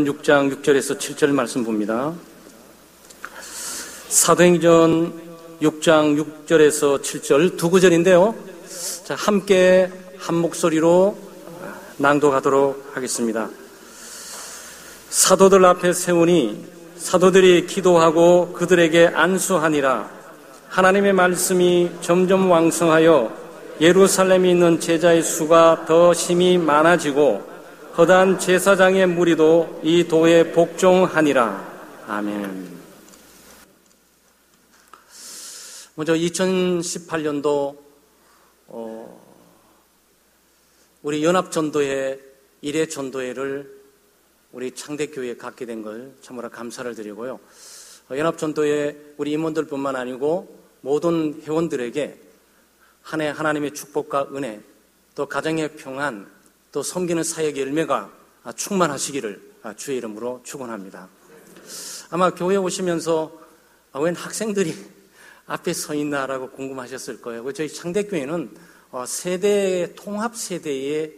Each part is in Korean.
6장 6절에서 7절 말씀 봅니다. 사도행전 6장 6절에서 7절 두 구절인데요. 자, 함께 한 목소리로 낭독하도록 하겠습니다. 사도들 앞에 세우니 사도들이 기도하고 그들에게 안수하니라. 하나님의 말씀이 점점 왕성하여 예루살렘에 있는 제자의 수가 더 심히 많아지고 허다한 제사장의 무리도 이 도에 복종하니라. 아멘. 먼저 2018년도 우리 연합전도회 1회 전도회를 우리 창대교회에 갖게 된 걸 참으로 감사를 드리고요. 연합전도회 우리 임원들뿐만 아니고 모든 회원들에게 한 해 하나님의 축복과 은혜, 또 가정의 평안, 또 섬기는 사역의 열매가 충만하시기를 주의 이름으로 축원합니다. 아마 교회에 오시면서 웬 학생들이 앞에 서 있나라고 궁금하셨을 거예요. 저희 창대교회는 세대 통합 세대의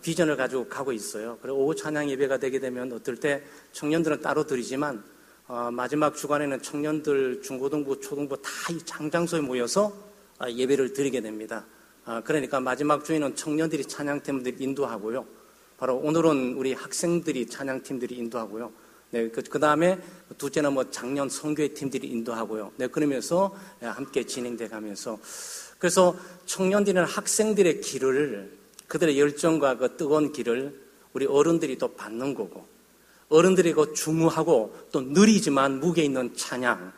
비전을 가지고 가고 있어요. 그리고 오후 찬양 예배가 되게 되면 어떨 때 청년들은 따로 드리지만 마지막 주간에는 청년들, 중고등부, 초등부 다 이 장장소에 모여서 예배를 드리게 됩니다. 그러니까 마지막 주에는 청년들이 찬양팀들이 인도하고요. 바로 오늘은 우리 학생들이 찬양팀들이 인도하고요. 네, 그 다음에 둘째는 작년 선교회 팀들이 인도하고요. 네, 그러면서 함께 진행돼 가면서 그래서 청년들이나 학생들의 길을 그들의 열정과 그 뜨거운 길을 우리 어른들이 또 받는 거고 어른들이 그 중후하고 또 느리지만 무게 있는 찬양,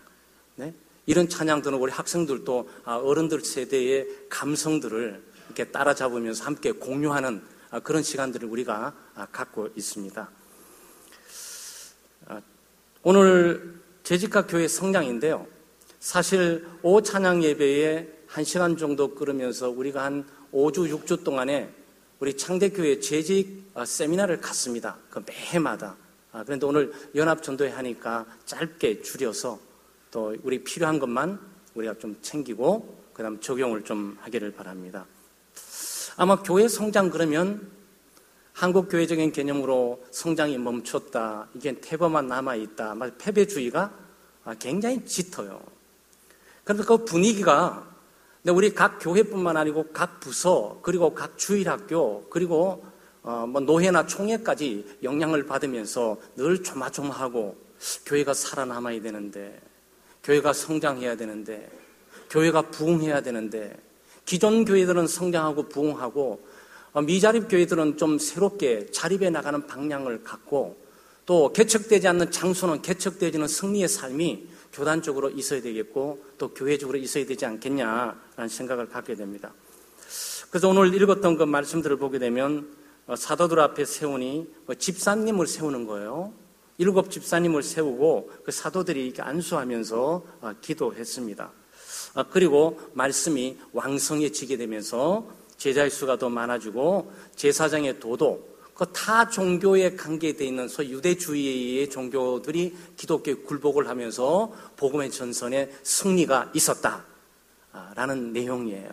네? 이런 찬양들은 우리 학생들도 어른들 세대의 감성들을 이렇게 따라잡으면서 함께 공유하는 그런 시간들을 우리가 갖고 있습니다. 오늘 재직학 교회 성장인데요. 사실 오후 찬양 예배에 1시간 정도 끌으면서 우리가 한 5주, 6주 동안에 우리 창대교회 재직 세미나를 갖습니다. 그 매해마다. 그런데 오늘 연합전도회 하니까 짧게 줄여서 또 우리 필요한 것만 우리가 좀 챙기고 그 다음 적용을 좀 하기를 바랍니다. 아마 교회 성장 그러면 한국 교회적인 개념으로 성장이 멈췄다, 이게 태보만 남아있다, 패배주의가 굉장히 짙어요. 그런데 그 분위기가 우리 각 교회뿐만 아니고 각 부서 그리고 각 주일학교 그리고 노회나 총회까지 영향을 받으면서 늘 조마조마하고 교회가 살아남아야 되는데 교회가 성장해야 되는데 교회가 부흥해야 되는데 기존 교회들은 성장하고 부흥하고 미자립 교회들은 좀 새롭게 자립해 나가는 방향을 갖고 또 개척되지 않는 장소는 개척되지는 승리의 삶이 교단적으로 있어야 되겠고 또 교회적으로 있어야 되지 않겠냐라는 생각을 갖게 됩니다. 그래서 오늘 읽었던 그 말씀들을 보게 되면 사도들 앞에 세우니 집사님을 세우는 거예요. 7 집사님을 세우고 그 사도들이 이렇게 안수하면서 기도했습니다. 그리고 말씀이 왕성해지게 되면서 제자의 수가 더 많아지고 제사장의 도도 그 타 종교에 관계되어 있는 소위 유대주의의 종교들이 기독교에 굴복을 하면서 복음의 전선에 승리가 있었다라는 내용이에요.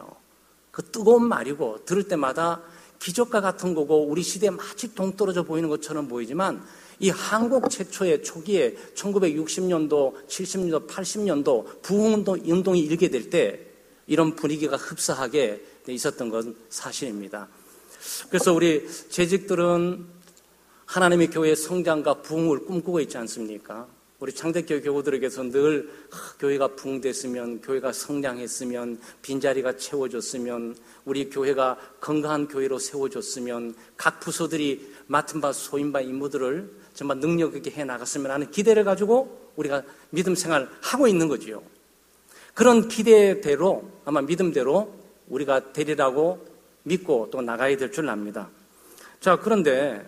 그 뜨거운 말이고 들을 때마다 기적과 같은 거고 우리 시대에 마치 동떨어져 보이는 것처럼 보이지만 이 한국 최초의 초기에 1960년도, 70년도, 80년도 부흥운동이 일게 될 때 이런 분위기가 흡사하게 있었던 건 사실입니다. 그래서 우리 재직들은 하나님의 교회의 성장과 부흥을 꿈꾸고 있지 않습니까? 우리 창대교회 교우들에게서 늘 교회가 부흥됐으면, 교회가 성장했으면, 빈자리가 채워졌으면, 우리 교회가 건강한 교회로 세워졌으면, 각 부서들이 맡은 바 소인 바 임무들을 정말 능력 있게 해나갔으면 하는 기대를 가지고 우리가 믿음 생활을 하고 있는 거지요. 그런 기대대로 아마 믿음대로 우리가 되리라고 믿고 또 나가야 될 줄 압니다. 자, 그런데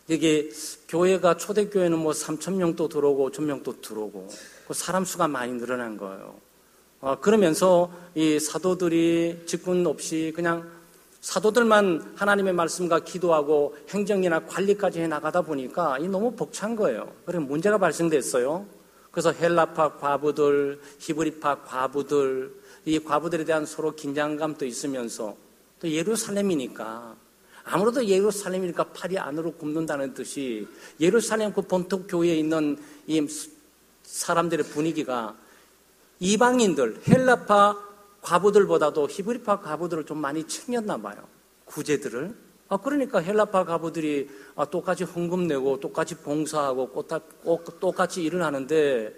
이게 교회가 초대교회는 3,000명도 들어오고 5,000명도 들어오고 사람 수가 많이 늘어난 거예요. 그러면서 이 사도들이 직분 없이 그냥 사도들만 하나님의 말씀과 기도하고 행정이나 관리까지 해나가다 보니까 이 너무 벅찬 거예요. 그래서 문제가 발생됐어요. 그래서 헬라파 과부들, 히브리파 과부들, 이 과부들에 대한 서로 긴장감도 있으면서 또 예루살렘이니까 아무래도 예루살렘이니까 팔이 안으로 굽는다는 뜻이 예루살렘 그 본토 교회에 있는 이 사람들의 분위기가 이방인들, 헬라파 과부들보다도 히브리파 과부들을 좀 많이 챙겼나 봐요. 구제들을. 그러니까 헬라파 과부들이 똑같이 헌금 내고 똑같이 봉사하고 똑같이 일을 하는데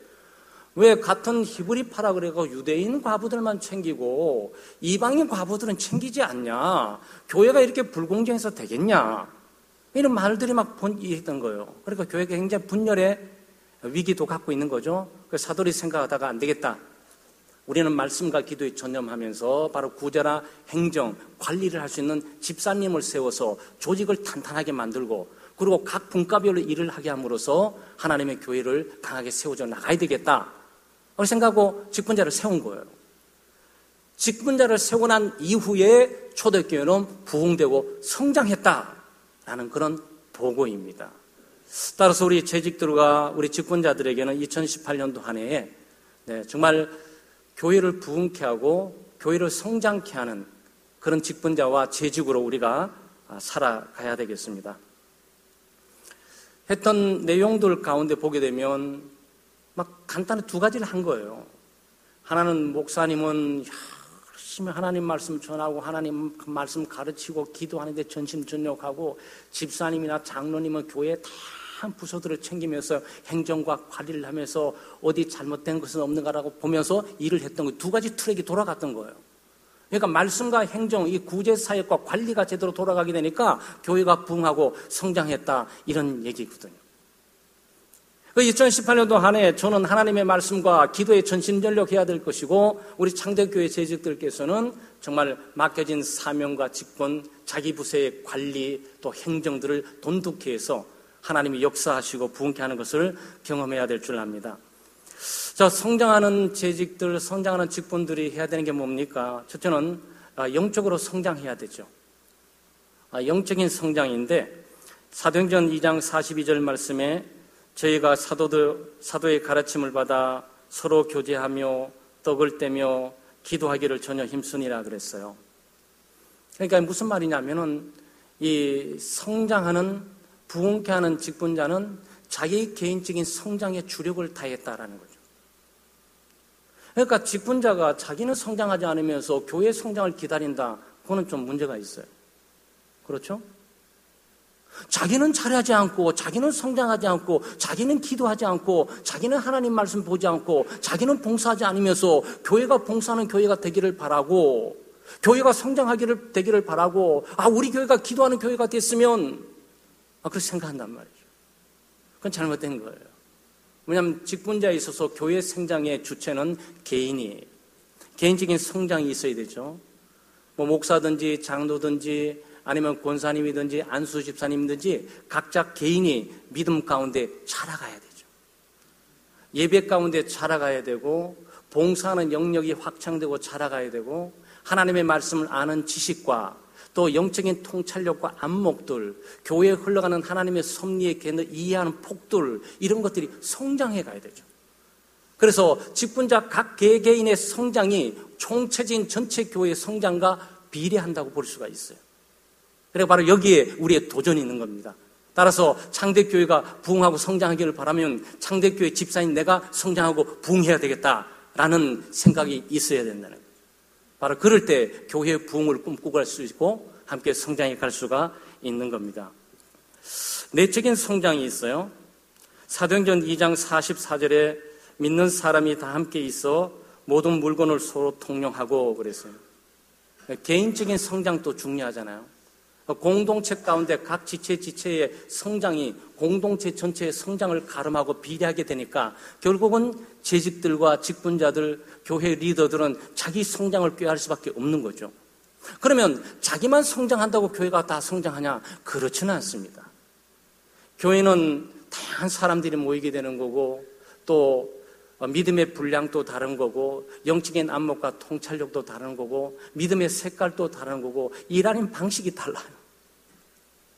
왜 같은 히브리파라 그래서 유대인 과부들만 챙기고 이방인 과부들은 챙기지 않냐? 교회가 이렇게 불공정해서 되겠냐? 이런 말들이 막 번지했던 거예요. 그러니까 교회가 굉장히 분열의 위기도 갖고 있는 거죠. 그래서 사도들이 생각하다가 안 되겠다. 우리는 말씀과 기도에 전념하면서 바로 구제나 행정, 관리를 할 수 있는 집사님을 세워서 조직을 탄탄하게 만들고 그리고 각 분과별로 일을 하게 함으로써 하나님의 교회를 강하게 세워져 나가야 되겠다. 그렇게 생각하고 직분자를 세운 거예요. 직분자를 세우고 난 이후에 초대교회는 부흥되고 성장했다라는 그런 보고입니다. 따라서 우리 재직들과 우리 직분자들에게는 2018년도 한 해에 정말 교회를 부흥케 하고 교회를 성장케 하는 그런 직분자와 재직으로 우리가 살아가야 되겠습니다. 했던 내용들 가운데 보게 되면 막 간단히 두 가지를 한 거예요. 하나는 목사님은 열심히 하나님 말씀 전하고 하나님 말씀 가르치고 기도하는데 전심전력하고 집사님이나 장로님은 교회 다 부서들을 챙기면서 행정과 관리를 하면서 어디 잘못된 것은 없는가라고 보면서 일을 했던 거예요. 두 가지 트랙이 돌아갔던 거예요. 그러니까 말씀과 행정, 이 구제사역과 관리가 제대로 돌아가게 되니까 교회가 부흥하고 성장했다 이런 얘기거든요. 2018년도 한 해 저는 하나님의 말씀과 기도에 전심전력해야 될 것이고 우리 창대교회 재직들께서는 정말 맡겨진 사명과 직분, 자기 부서의 관리 또 행정들을 돈독히 해서 하나님이 역사하시고 부흥케 하는 것을 경험해야 될 줄 압니다. 자, 성장하는 재직들, 성장하는 직분들이 해야 되는 게 뭡니까? 첫째는 영적으로 성장해야 되죠. 영적인 성장인데 사도행전 2장 42절 말씀에 저희가 사도의 가르침을 받아 서로 교제하며 떡을 떼며 기도하기를 전혀 힘쓰니라 그랬어요. 그러니까 무슨 말이냐면은 이 성장하는 부흥케 하는 직분자는 자기 개인적인 성장에 주력을 다했다라는 거죠. 그러니까 직분자가 자기는 성장하지 않으면서 교회 성장을 기다린다. 그거는 좀 문제가 있어요. 그렇죠? 자기는 잘하지 않고 자기는 성장하지 않고 자기는 기도하지 않고 자기는 하나님 말씀 보지 않고 자기는 봉사하지 않으면서 교회가 봉사하는 교회가 되기를 바라고 교회가 성장하기를 되기를 바라고 우리 교회가 기도하는 교회가 됐으면 그렇게 생각한단 말이죠. 그건 잘못된 거예요. 왜냐하면 직분자에 있어서 교회 성장의 주체는 개인적인 성장이 있어야 되죠. 목사든지 장로든지 아니면 권사님이든지 안수 집사님이든지 각자 개인이 믿음 가운데 자라가야 되죠. 예배 가운데 자라가야 되고 봉사하는 영역이 확장되고 자라가야 되고 하나님의 말씀을 아는 지식과 또 영적인 통찰력과 안목들, 교회에 흘러가는 하나님의 섭리의 개념을 이해하는 폭들 이런 것들이 성장해 가야 되죠. 그래서 직분자 각 개개인의 성장이 총체적인 전체 교회의 성장과 비례한다고 볼 수가 있어요. 그래서 바로 여기에 우리의 도전이 있는 겁니다. 따라서 창대교회가 부흥하고 성장하기를 바라면 창대교회 집사인 내가 성장하고 부흥해야 되겠다라는 생각이 있어야 된다는 거예요. 바로 그럴 때 교회의 부흥을 꿈꾸고 갈 수 있고 함께 성장해 갈 수가 있는 겁니다. 내적인 성장이 있어요. 사도행전 2장 44절에 믿는 사람이 다 함께 있어 모든 물건을 서로 통용하고 그랬어요. 개인적인 성장도 중요하잖아요. 공동체 가운데 각 지체의 성장이 공동체 전체의 성장을 가름하고 비례하게 되니까 결국은 재직들과 직분자들, 교회 리더들은 자기 성장을 꾀할 수밖에 없는 거죠. 그러면 자기만 성장한다고 교회가 다 성장하냐? 그렇지는 않습니다. 교회는 다양한 사람들이 모이게 되는 거고 또 믿음의 분량도 다른 거고 영적인 안목과 통찰력도 다른 거고 믿음의 색깔도 다른 거고 일하는 방식이 달라요.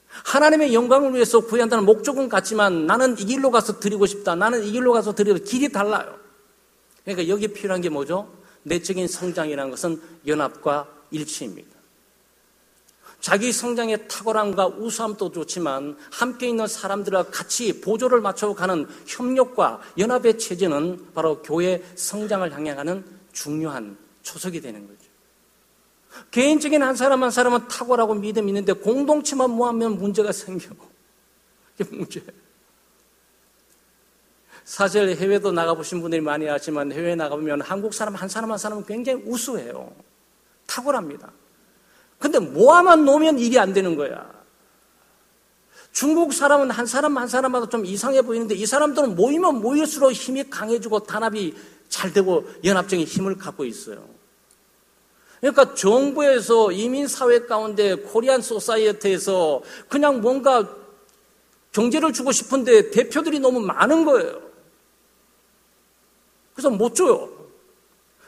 하나님의 영광을 위해서 구한다는 목적은 같지만 나는 이 길로 가서 드리고 싶다. 나는 이 길로 가서 드리고 길이 달라요. 그러니까 여기 필요한 게 뭐죠? 내적인 성장이라는 것은 연합과 일치입니다. 자기 성장의 탁월함과 우수함도 좋지만 함께 있는 사람들과 같이 보조를 맞춰가는 협력과 연합의 체제는 바로 교회 성장을 향해가는 중요한 초석이 되는 거죠. 개인적인 한 사람 한 사람은 탁월하고 믿음이 있는데 공동체만 모하면 문제가 생겨. 이게 문제예요. 사실 해외도 나가보신 분들이 많이 아시지만 해외에 나가보면 한국 사람 한 사람 한 사람은 굉장히 우수해요. 탁월합니다. 근데 모아만 놓으면 일이 안 되는 거야. 중국 사람은 한 사람 한 사람마다 좀 이상해 보이는데 이 사람들은 모이면 모일수록 힘이 강해지고 단합이 잘 되고 연합적인 힘을 갖고 있어요. 그러니까 정부에서 이민사회 가운데 코리안 소사이어티에서 그냥 뭔가 경제를 주고 싶은데 대표들이 너무 많은 거예요. 그래서 못 줘요.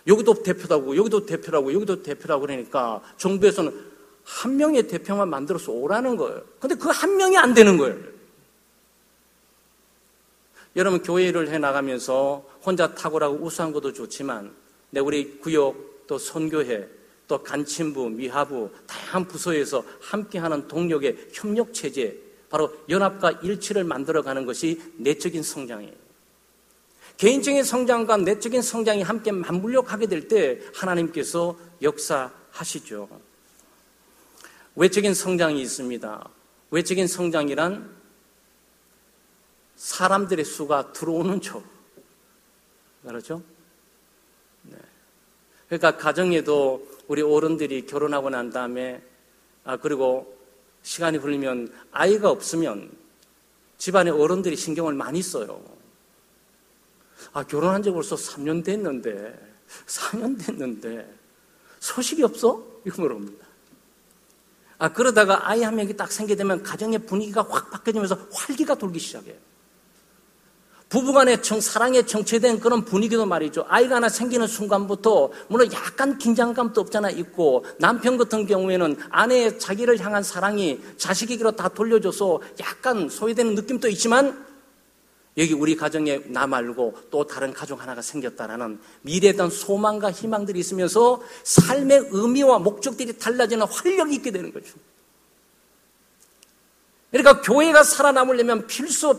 여기도 대표라고 여기도 대표라고 여기도 대표라고 그러니까 정부에서는 한 명의 대표만 만들어서 오라는 거예요. 근데 그 한 명이 안 되는 거예요. 여러분 교회 일을 해나가면서 혼자 탁월하고 우수한 것도 좋지만 우리 구역 또 선교회 또 간침부 미하부 다양한 부서에서 함께하는 동력의 협력체제 바로 연합과 일치를 만들어가는 것이 내적인 성장이에요. 개인적인 성장과 내적인 성장이 함께 맞물려 가게 될 때 하나님께서 역사하시죠. 외적인 성장이 있습니다. 외적인 성장이란 사람들의 수가 들어오는 쪽. 그렇죠? 네. 그러니까 가정에도 우리 어른들이 결혼하고 난 다음에 그리고 시간이 흘리면 아이가 없으면 집안의 어른들이 신경을 많이 써요. 결혼한 지 벌써 3년 됐는데 4년 됐는데 소식이 없어? 이거 물어봅니다. 그러다가 아이 한 명이 딱 생기게 되면 가정의 분위기가 확 바뀌어지면서 활기가 돌기 시작해요. 부부간의 사랑에 정체된 그런 분위기도 말이죠. 아이가 하나 생기는 순간부터 물론 약간 긴장감도 없잖아 있고 남편 같은 경우에는 아내의 자기를 향한 사랑이 자식에게로 다 돌려줘서 약간 소외되는 느낌도 있지만 여기 우리 가정에 나 말고 또 다른 가족 하나가 생겼다라는 미래에 대한 소망과 희망들이 있으면서 삶의 의미와 목적들이 달라지는 활력이 있게 되는 거죠. 그러니까 교회가 살아남으려면 필수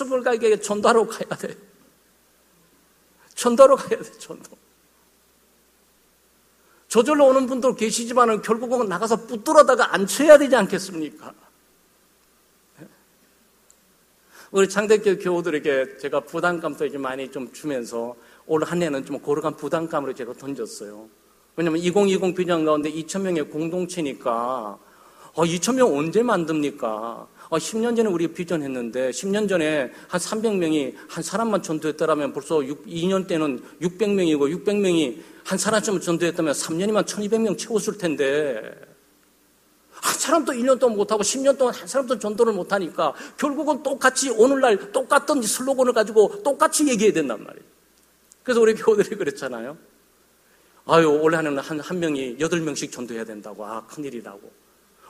불가에게 전도하러 가야 돼. 전도하러 가야 돼, 전도. 저절로 오는 분도 계시지만 결국은 나가서 붙들어다가 앉혀야 되지 않겠습니까? 우리 창대교회 교우들에게 제가 부담감도 이제 많이 좀 주면서 올 한 해는 좀 고르간 부담감으로 제가 던졌어요. 왜냐면 2020 비전 가운데 2,000명의 공동체니까 2,000명 언제 만듭니까? 10년 전에 우리 비전했는데 10년 전에 한 300명이 한 사람만 전도했다라면 벌써 2년 때는 600명이고 600명이 한 사람쯤 전도했다면 3년이면 1,200명 채웠을 텐데 한 사람도 1년 동안 못하고 10년 동안 한 사람도 전도를 못하니까 결국은 똑같이 오늘날 똑같은 슬로건을 가지고 똑같이 얘기해야 된단 말이에요. 그래서 우리 교우들이 그랬잖아요. 올해 한 해는 한 명이 8명씩 전도해야 된다고. 큰일이라고.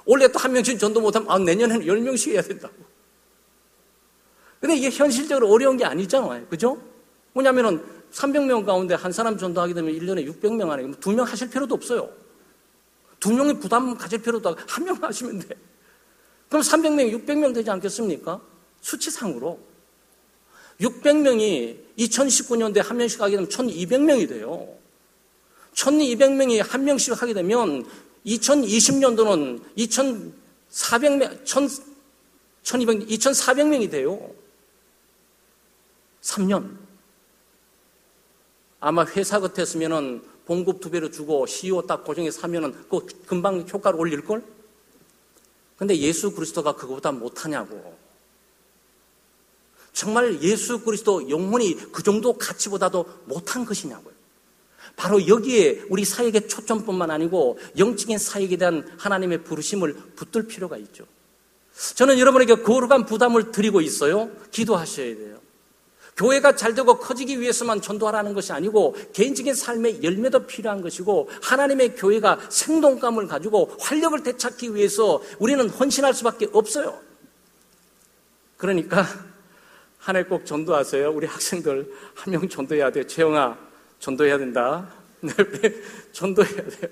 올해 또 한 명씩 전도 못하면 내년에는 10명씩 해야 된다고. 근데 이게 현실적으로 어려운 게 아니잖아요. 그죠? 뭐냐면은 300명 가운데 한 사람 전도하게 되면 1년에 600명 안에 2명 하실 필요도 없어요. 2명이 부담 가질 필요도 없고 1명 하시면 돼. 그럼 300명, 600명 되지 않겠습니까? 수치상으로. 600명이 2019년도에 한 명씩 하게 되면 1200명이 돼요. 1200명이 한 명씩 하게 되면 2020년도는 2400명이 돼요. 3년. 아마 회사 같았으면은 봉급 2배로 주고 CEO 딱 고정해서 사면은 그 금방 효과를 올릴걸? 근데 예수 그리스도가 그거보다 못하냐고. 정말 예수 그리스도 영혼이 그 정도 가치보다도 못한 것이냐고요. 바로 여기에 우리 사역의 초점뿐만 아니고 영적인 사역에 대한 하나님의 부르심을 붙들 필요가 있죠. 저는 여러분에게 거룩한 부담을 드리고 있어요. 기도하셔야 돼요. 교회가 잘되고 커지기 위해서만 전도하라는 것이 아니고 개인적인 삶의 열매도 필요한 것이고 하나님의 교회가 생동감을 가지고 활력을 되찾기 위해서 우리는 헌신할 수밖에 없어요. 그러니까 한 해 꼭 전도하세요. 우리 학생들 한 명 전도해야 돼요. 재영아 전도해야 된다. 전도해야 돼요.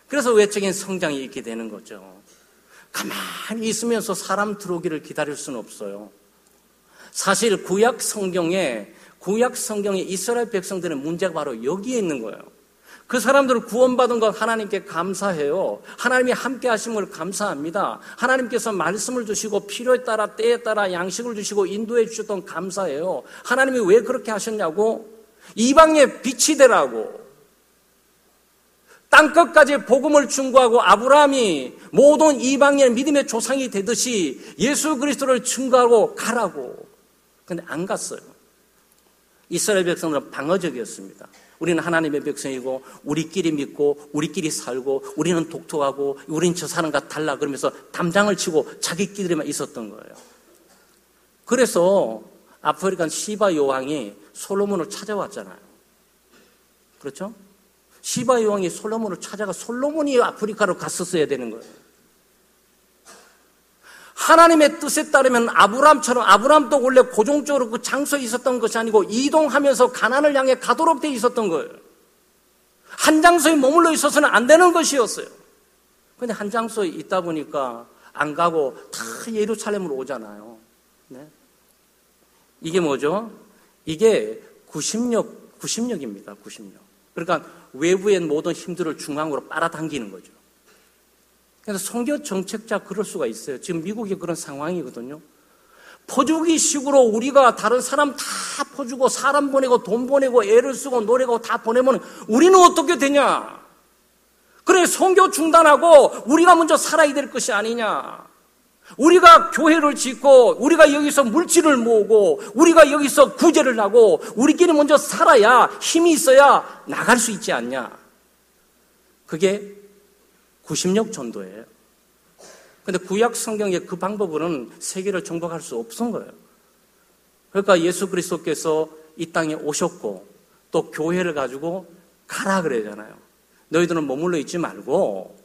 그래서 외적인 성장이 있게 되는 거죠. 가만히 있으면서 사람 들어오기를 기다릴 수는 없어요. 사실 구약 성경에 이스라엘 백성들의 문제가 바로 여기에 있는 거예요. 그 사람들을 구원받은 것 하나님께 감사해요. 하나님이 함께 하심을 감사합니다. 하나님께서 말씀을 주시고 필요에 따라 때에 따라 양식을 주시고 인도해 주셨던 감사해요. 하나님이 왜 그렇게 하셨냐고? 이방의 빛이 되라고. 땅끝까지 복음을 증거하고 아브라함이 모든 이방의 믿음의 조상이 되듯이 예수 그리스도를 증거하고 가라고. 근데 안 갔어요. 이스라엘 백성들은 방어적이었습니다. 우리는 하나님의 백성이고 우리끼리 믿고 우리끼리 살고 우리는 독특하고 우리는 저 사람과 달라 그러면서 담장을 치고 자기끼리만 있었던 거예요. 그래서 아프리칸 시바 여왕이 솔로몬을 찾아왔잖아요. 그렇죠? 시바 여왕이 솔로몬을 찾아가 솔로몬이 아프리카로 갔었어야 되는 거예요. 하나님의 뜻에 따르면 아브라함처럼, 아브라함도 원래 고정적으로 그 장소에 있었던 것이 아니고 이동하면서 가나안을 향해 가도록 돼 있었던 거예요. 한 장소에 머물러 있어서는 안 되는 것이었어요. 그런데 한 장소에 있다 보니까 안 가고 다 예루살렘으로 오잖아요. 네? 이게 뭐죠? 이게 구심력입니다. 구심력. 그러니까 외부의 모든 힘들을 중앙으로 빨아당기는 거죠. 그래서 선교 정책자 그럴 수가 있어요. 지금 미국이 그런 상황이거든요. 퍼주기식으로 우리가 다른 사람 다 퍼주고 사람 보내고 돈 보내고 애를 쓰고 노래고 다 보내면 우리는 어떻게 되냐? 그래, 선교 중단하고 우리가 먼저 살아야 될 것이 아니냐? 우리가 교회를 짓고 우리가 여기서 물질을 모으고 우리가 여기서 구제를 하고 우리끼리 먼저 살아야 힘이 있어야 나갈 수 있지 않냐? 그게 구심력 전도예요. 그런데 구약 성경의 그 방법으로는 세계를 정복할 수 없은 거예요. 그러니까 예수 그리스도께서 이 땅에 오셨고 또 교회를 가지고 가라 그러잖아요. 너희들은 머물러 있지 말고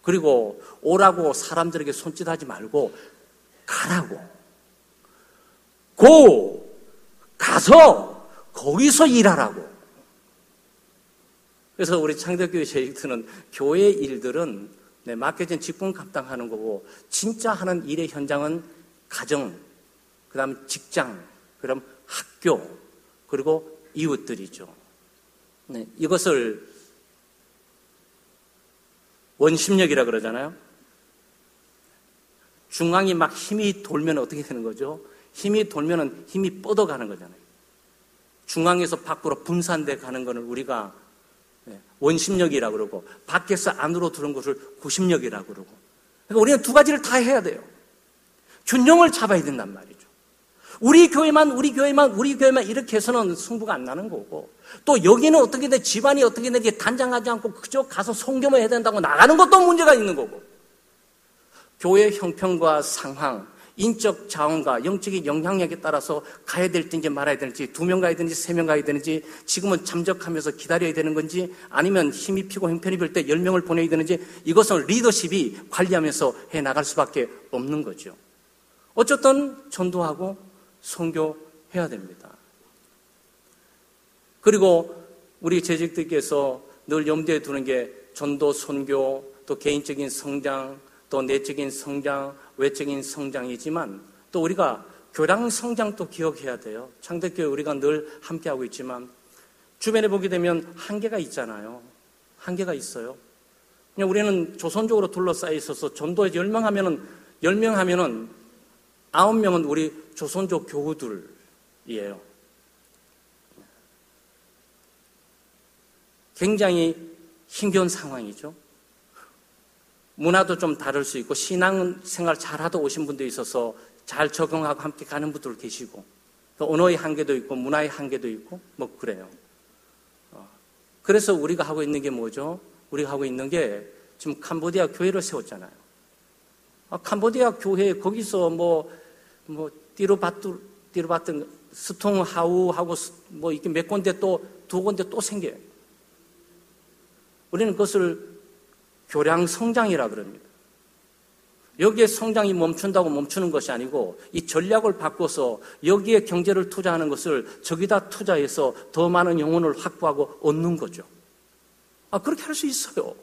그리고 오라고 사람들에게 손짓하지 말고 가라고. 가서 거기서 일하라고. 그래서 우리 창덕교회 제일들은 교회 일들은 맡겨진 직분 감당하는 거고 진짜 하는 일의 현장은 가정, 그 다음 직장, 그럼 학교, 그리고 이웃들이죠. 네, 이것을 원심력이라 그러잖아요. 중앙이 막 힘이 돌면 어떻게 되는 거죠? 힘이 돌면은 힘이 뻗어가는 거잖아요. 중앙에서 밖으로 분산돼 가는 거는 우리가 원심력이라고 그러고 밖에서 안으로 들어온 것을 구심력이라고 그러고 그러니까 우리는 두 가지를 다 해야 돼요. 균형을 잡아야 된단 말이죠. 우리 교회만 이렇게 해서는 승부가 안 나는 거고 또 여기는 어떻게 돼 집안이 어떻게 돼 단장하지 않고 그저 가서 성교만 해야 된다고 나가는 것도 문제가 있는 거고 교회 형편과 상황 인적 자원과 영적인 영향력에 따라서 가야 될지 말아야 될지 2명 가야 되는지 3명 가야 되는지 지금은 잠적하면서 기다려야 되는 건지 아니면 힘이 피고 형편이 빌 때 10명을 보내야 되는지 이것은 리더십이 관리하면서 해나갈 수밖에 없는 거죠. 어쨌든 전도하고 선교해야 됩니다. 그리고 우리 재직들께서 늘 염두에 두는 게 전도, 선교, 또 개인적인 성장, 또 내적인 성장, 외적인 성장이지만 또 우리가 교량 성장도 기억해야 돼요. 창덕교회 우리가 늘 함께하고 있지만 주변에 보게 되면 한계가 있잖아요. 한계가 있어요. 그냥 우리는 조선족으로 둘러싸여 있어서 전도에 10명 하면은 9명은 우리 조선족 교우들이에요. 굉장히 힘겨운 상황이죠. 문화도 좀 다를 수 있고 신앙생활 잘하다 오신 분도 있어서 잘 적응하고 함께 가는 분들 계시고 또 언어의 한계도 있고 문화의 한계도 있고 뭐 그래요. 그래서 우리가 하고 있는 게 뭐죠? 우리가 하고 있는 게 지금 캄보디아 교회를 세웠잖아요. 캄보디아 교회 거기서 뭐 띠르바튼 스통하우하고 뭐 이렇게 몇 군데 또 2군데 또 생겨요. 우리는 그것을 교량 성장이라 그럽니다. 여기에 성장이 멈춘다고 멈추는 것이 아니고 이 전략을 바꿔서 여기에 경제를 투자하는 것을 저기다 투자해서 더 많은 영혼을 확보하고 얻는 거죠. 그렇게 할 수 있어요.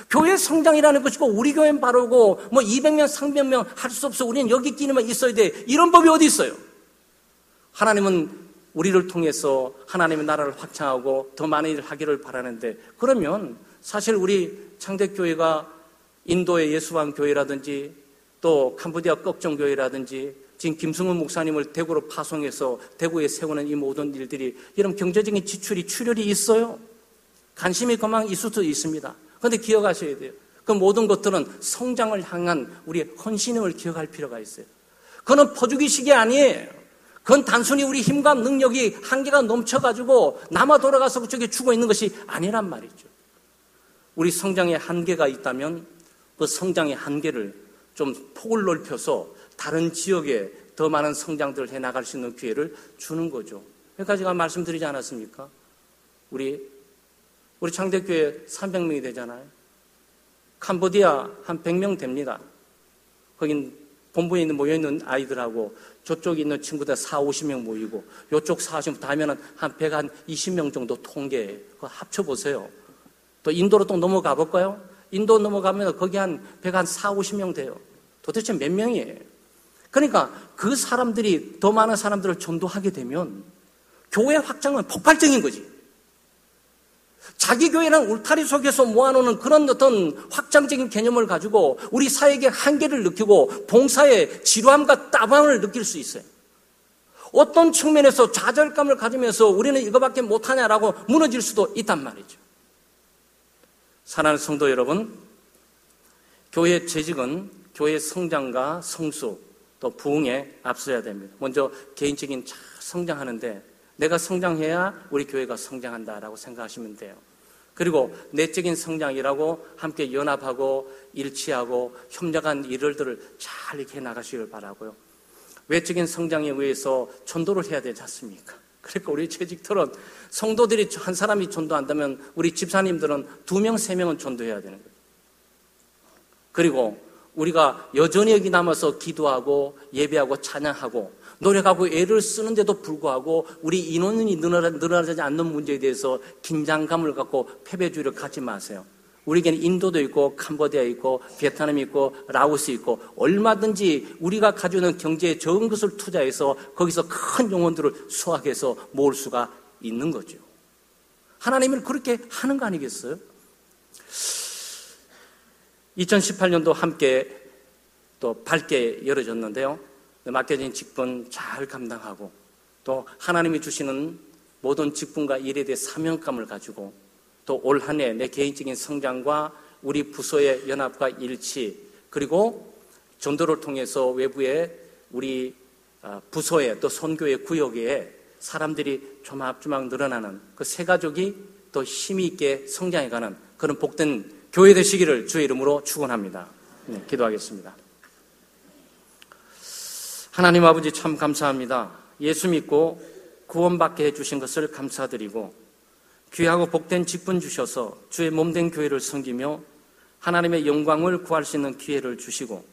교회 성장이라는 것이고 우리 교회는 바르고 200명, 300명 할 수 없어. 우리는 여기 끼니만 있어야 돼. 이런 법이 어디 있어요? 하나님은 우리를 통해서 하나님의 나라를 확장하고 더 많은 일을 하기를 바라는데, 그러면 사실 우리 창대교회가 인도의 예수왕 교회라든지 또 캄보디아 꺽정교회라든지 지금 김승훈 목사님을 대구로 파송해서 대구에 세우는 이 모든 일들이 이런 경제적인 출혈이 있어요. 관심이 그만 있을 수도 있습니다. 그런데 기억하셔야 돼요. 그 모든 것들은 성장을 향한 우리의 헌신을 기억할 필요가 있어요. 그건 퍼주기식이 아니에요. 그건 단순히 우리 힘과 능력이 한계가 넘쳐가지고 남아 돌아가서 그쪽에 죽어 있는 것이 아니란 말이죠. 우리 성장의 한계가 있다면 그 성장의 한계를 좀 폭을 넓혀서 다른 지역에 더 많은 성장들을 해나갈 수 있는 기회를 주는 거죠. 그러니까 제가 말씀드리지 않았습니까? 우리 창대교회 300명이 되잖아요. 캄보디아 한 100명 됩니다. 거긴 본부에 모여있는 아이들하고 저쪽에 있는 친구들 40-50명 모이고 이쪽 40명 다 하면 한 120명 정도 통계 그거 합쳐보세요. 또 인도로 또 넘어가 볼까요? 인도 넘어가면 거기 한 140-50명 돼요. 도대체 몇 명이에요? 그러니까 그 사람들이 더 많은 사람들을 전도하게 되면 교회 확장은 폭발적인 거지. 자기 교회는 울타리 속에서 모아놓는 그런 어떤 확장적인 개념을 가지고 우리 사회의 한계를 느끼고 봉사의 지루함과 따분함을 느낄 수 있어요. 어떤 측면에서 좌절감을 가지면서 우리는 이거밖에 못하냐라고 무너질 수도 있단 말이죠. 사랑하는 성도 여러분, 교회의 재직은 교회의 성장과 성수 또 부흥에 앞서야 됩니다. 먼저 개인적인 성장하는데 내가 성장해야 우리 교회가 성장한다라고 생각하시면 돼요. 그리고 내적인 성장이라고 함께 연합하고 일치하고 협력한 일들을 잘 이렇게 나가시길 바라고요. 외적인 성장에 의해서 전도를 해야 되지 않습니까? 그러니까 우리 재직들은 성도들이 한 사람이 전도한다면 우리 집사님들은 2명, 3명은 전도해야 되는 거예요. 그리고 우리가 여전히 여기 남아서 기도하고 예배하고 찬양하고 노력하고 애를 쓰는데도 불구하고 우리 인원이 늘어나지 않는 문제에 대해서 긴장감을 갖고 패배주의를 갖지 마세요. 우리에게는 인도도 있고 캄보디아 있고 베트남이 있고 라오스 있고 얼마든지 우리가 가지고 있는 경제에 적은 것을 투자해서 거기서 큰 영혼들을 수확해서 모을 수가 있는 거죠. 하나님은 그렇게 하는 거 아니겠어요? 2018년도 함께 또 밝게 열어졌는데요. 맡겨진 직분 잘 감당하고 또 하나님이 주시는 모든 직분과 일에 대해 사명감을 가지고 또 올 한 해 내 개인적인 성장과 우리 부서의 연합과 일치 그리고 전도를 통해서 외부에 우리 부서에 또 선교의 구역에 사람들이 조막조막 늘어나는 그 새 가족이 더 힘이 있게 성장해가는 그런 복된 교회 되시기를 주의 이름으로 축원합니다. 네, 기도하겠습니다. 하나님 아버지 참 감사합니다. 예수 믿고 구원받게 해주신 것을 감사드리고 귀하고 복된 직분 주셔서 주의 몸된 교회를 섬기며 하나님의 영광을 구할 수 있는 기회를 주시고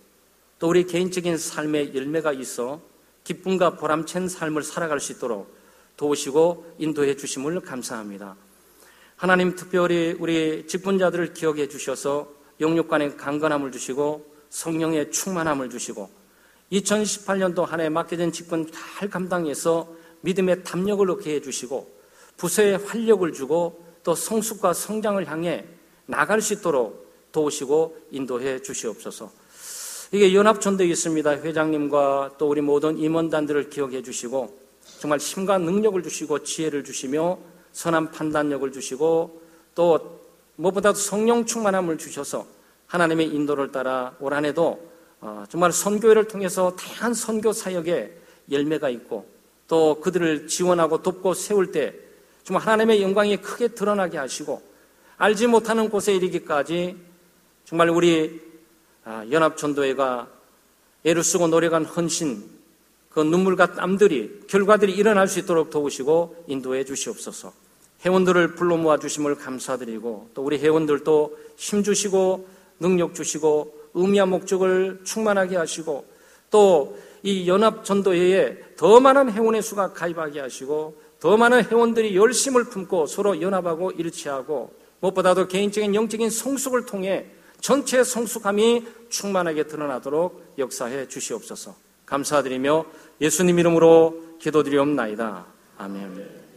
또 우리 개인적인 삶의 열매가 있어 기쁨과 보람찬 삶을 살아갈 수 있도록 도우시고 인도해 주심을 감사합니다. 하나님 특별히 우리 직분자들을 기억해 주셔서 영육간의 강건함을 주시고 성령의 충만함을 주시고 2018년도 한 해 맡겨진 직분 잘 감당해서 믿음의 담력을 얻게 해주시고 부서에 활력을 주고 또 성숙과 성장을 향해 나갈 수 있도록 도우시고 인도해 주시옵소서. 이게 연합전도에 있습니다. 회장님과 또 우리 모든 임원단들을 기억해 주시고 정말 힘과 능력을 주시고 지혜를 주시며 선한 판단력을 주시고 또 무엇보다도 성령 충만함을 주셔서 하나님의 인도를 따라 올 한 해도 정말 선교회를 통해서 다양한 선교 사역에 열매가 있고 또 그들을 지원하고 돕고 세울 때 정말 하나님의 영광이 크게 드러나게 하시고 알지 못하는 곳에 이르기까지 정말 우리 연합전도회가 애를 쓰고 노력한 헌신 그 눈물과 땀들이 결과들이 일어날 수 있도록 도우시고 인도해 주시옵소서. 회원들을 불러 모아 주심을 감사드리고 또 우리 회원들도 힘 주시고 능력 주시고 의미와 목적을 충만하게 하시고 또 이 연합전도회에 더 많은 회원의 수가 가입하게 하시고 더 많은 회원들이 열심을 품고 서로 연합하고 일치하고 무엇보다도 개인적인 영적인 성숙을 통해 전체 성숙함이 충만하게 드러나도록 역사해 주시옵소서. 감사드리며 예수님 이름으로 기도드리옵나이다. 아멘.